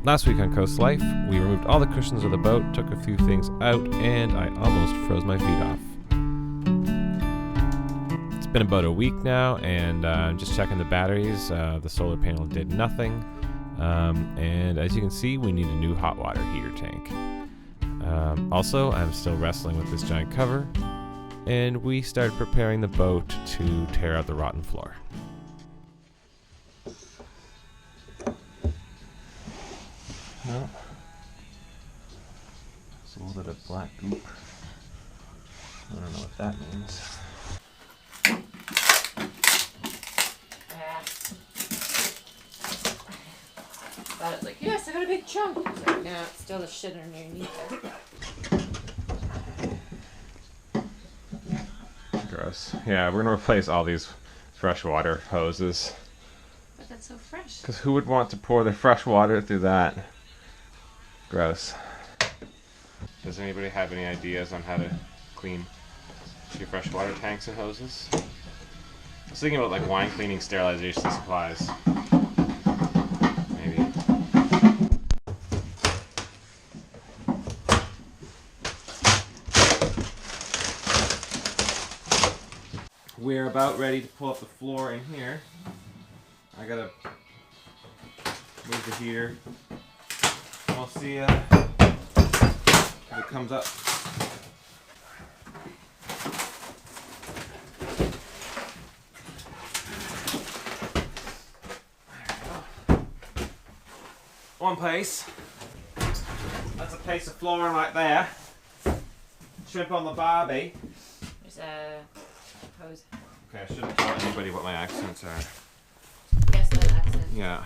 Last week on Coast Life, we removed all the cushions of the boat, took a few things out, and I almost froze my feet off. It's been about a week now, and I'm just checking the batteries. The solar panel did nothing, and as you can see, we need a new hot water heater tank. Also, I'm still wrestling with this giant cover, and we started preparing the boat to tear out the rotten floor. Well, it's a little bit of black goop. I don't know what that means. Thought it was like, yes, I got a big chunk. It's like, no, it's still the shit underneath there. Gross. Yeah, we're gonna replace all these freshwater hoses. But that's so fresh. Because who would want to pour their fresh water through that? Gross. Does anybody have any ideas on how to clean your freshwater tanks and hoses? I was thinking about like wine cleaning sterilization supplies. Maybe. We're about ready to pull up the floor in here. I gotta move the heater. We'll see if it comes up. One piece. That's a piece of flooring right there. Shrimp on the barbie. There's a hose. Okay, I shouldn't tell anybody what my accents are. Guess that accent. Yeah.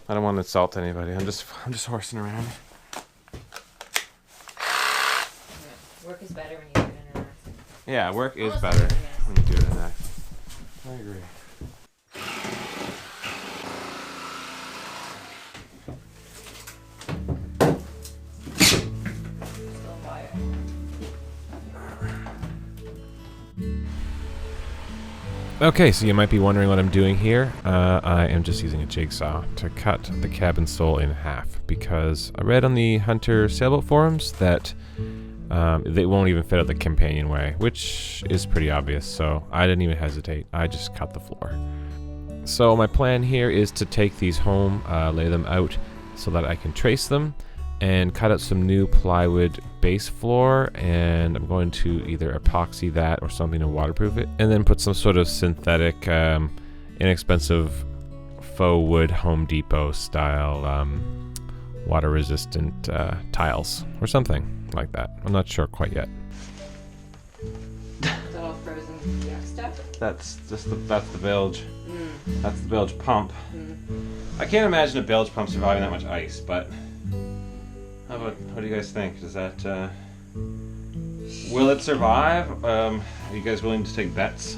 I don't want to insult anybody. I'm just horsing around. Work is better when you do it in an accent. Yeah, work is Almost better like a when you do it in that. I agree. Still wire. Okay, so you might be wondering what I'm doing here. I am just using a jigsaw to cut the cabin sole in half because I read on the Hunter Sailboat forums that they won't even fit out the companionway, which is pretty obvious, so I didn't even hesitate. I just cut the floor. So my plan here is to take these home, lay them out so that I can trace them, and cut out some new plywood base floor, and I'm going to either epoxy that or something to waterproof it, and then put some sort of synthetic, inexpensive faux wood Home Depot style water resistant tiles or something like that. I'm not sure quite yet. It's all frozen jack stuff. That's the bilge. That's the bilge pump. I can't imagine a bilge pump surviving that much ice, but what do you guys think? Does that will it survive? Are you guys willing to take bets?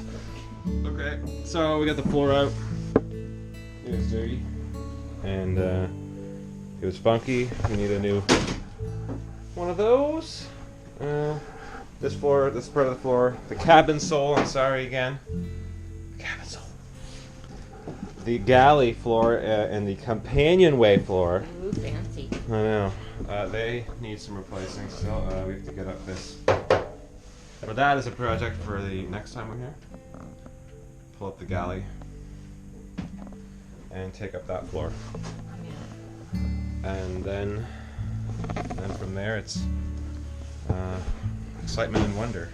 Okay, so we got the floor out. It was dirty, and it was funky. We need a new one of those. This floor, this part of the floor, the cabin sole. I'm sorry again. The cabin sole. The galley floor and the companionway floor. Ooh, fancy. I know. They need some replacing still. We have to get up this. But that is a project for the next time we're here. Pull up the galley and take up that floor. And then from there it's excitement and wonder.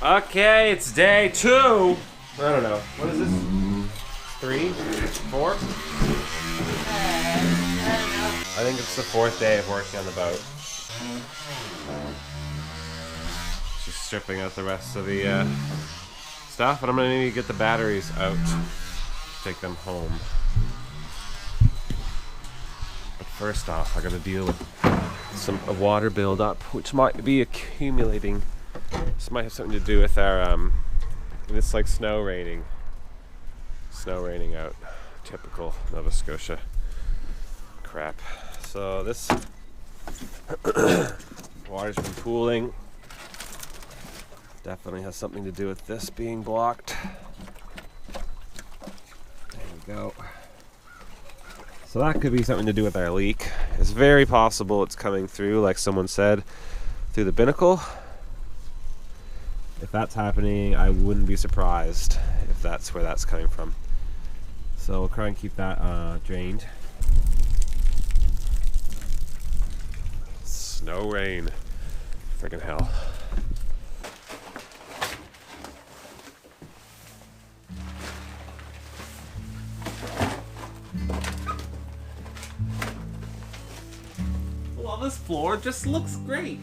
Okay, it's day 2. I don't know. What is this? 3? 4? I don't know. I think it's the 4th day of working on the boat. Just stripping out the rest of the stuff, and I'm gonna need to get the batteries out to take them home. But first off, I gotta deal with some water buildup, which might be accumulating. This might have something to do with our it's like snow raining out. Typical Nova Scotia crap. So this water's been pooling Definitely has something to do with this being blocked. There we go. So that could be something to do with our leak. It's very possible it's coming through, like someone said, through the binnacle. If that's happening, I wouldn't be surprised if that's where that's coming from. So we'll try and keep that drained. Snow, rain, friggin' hell. Well, this floor just looks great.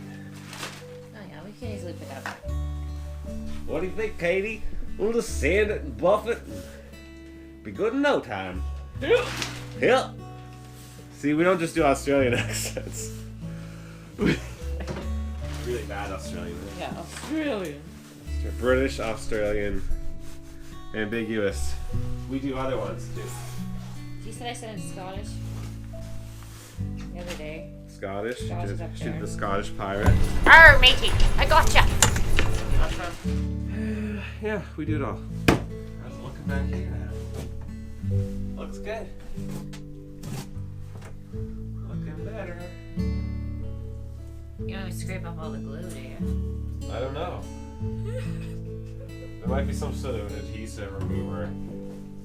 Oh yeah, we can easily pick up. What do you think, Katie? We'll just sand it and buff it and be good in no time. Yeah. See, we don't just do Australian accents. Really bad Australian. Yeah, Australian. British, Australian, ambiguous. We do other ones too. You said I said it's Scottish the other day. Scottish? Scottish is up She's there. the Scottish pirate. Arr, matey, I gotcha. Yeah, we do it all. How's it looking back here now? Looks good. Looking better. You don't scrape off all the glue, do you? I don't know. There might be some sort of adhesive remover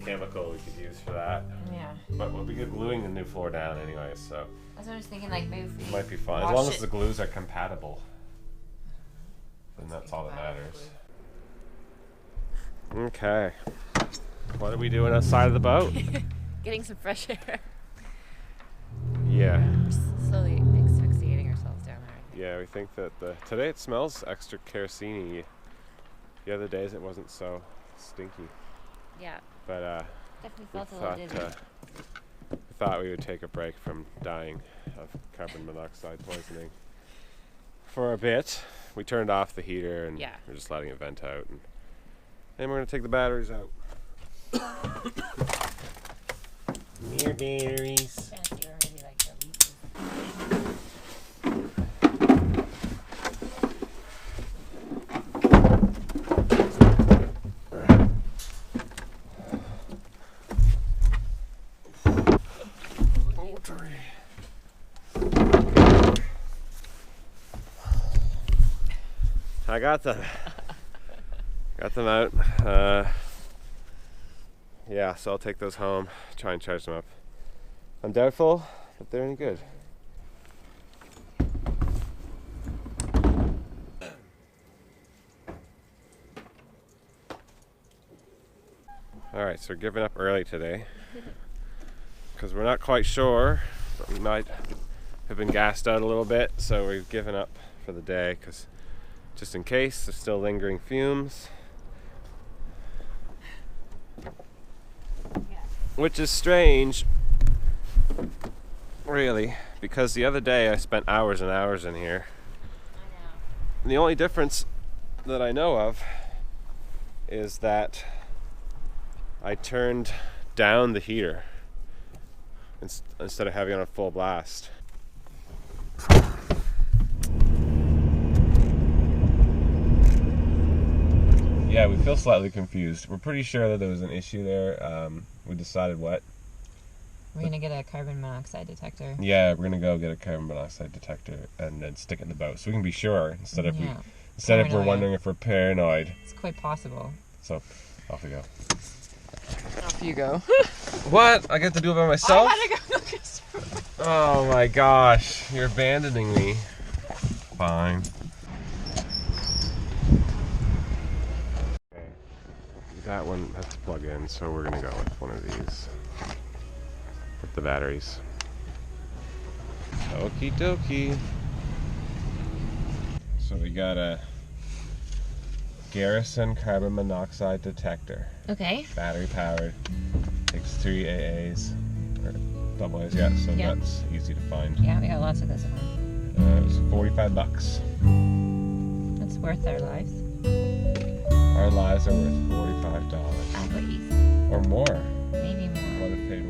chemical we could use for that. Yeah. But we'll be good gluing the new floor down anyway, so That's what I was thinking, like maybe if we it might be fine. As wash long as it. the glues are compatible. Then that's all that matters. Okay. What are we doing outside of the boat? Getting some fresh air. Yeah. Slowly asphyxiating ourselves down there. Yeah, we think that today it smells extra kerosene-y. The other days it wasn't so stinky. Yeah. But Definitely we felt a little dizzy. thought we would take a break from dying of carbon monoxide poisoning for a bit. We turned off the heater and Yeah. we're just letting it vent out. And we're going to take the batteries out. Mere batteries. Fancy or maybe like the leases. I got them. Got them out. Yeah, so I'll take those home, try and charge them up. I'm doubtful that they're any good. Alright, so we're giving up early today because we're not quite sure, but we might have been gassed out a little bit, so we've given up for the day because just in case there's still lingering fumes. Which is strange, really, because the other day I spent hours and hours in here. I know. And the only difference that I know of is that I turned down the heater instead of having it on full blast. Yeah, we feel slightly confused. We're pretty sure that there was an issue there. We decided what? We're gonna get a carbon monoxide detector. Yeah, we're gonna go get a carbon monoxide detector and then stick it in the boat, so we can be sure instead of Yeah. we're Paranoid. wondering if we're paranoid. It's quite possible. So off we go. Off you go. What? I get to do it by myself? I gotta go look at you. Oh my gosh, you're abandoning me. Fine. Okay. That one has to plug in, so we're gonna go with one of these. With the batteries. Okie dokie. So we got a Garrison carbon monoxide detector. Okay. Battery powered. Takes 3 AAs. Or double A's, yeah, so Yeah. that's easy to find. Yeah, we got lots of this at home. It was $45. It's worth our lives. Our lives are worth $45. At least. Or more. Maybe more. What if paid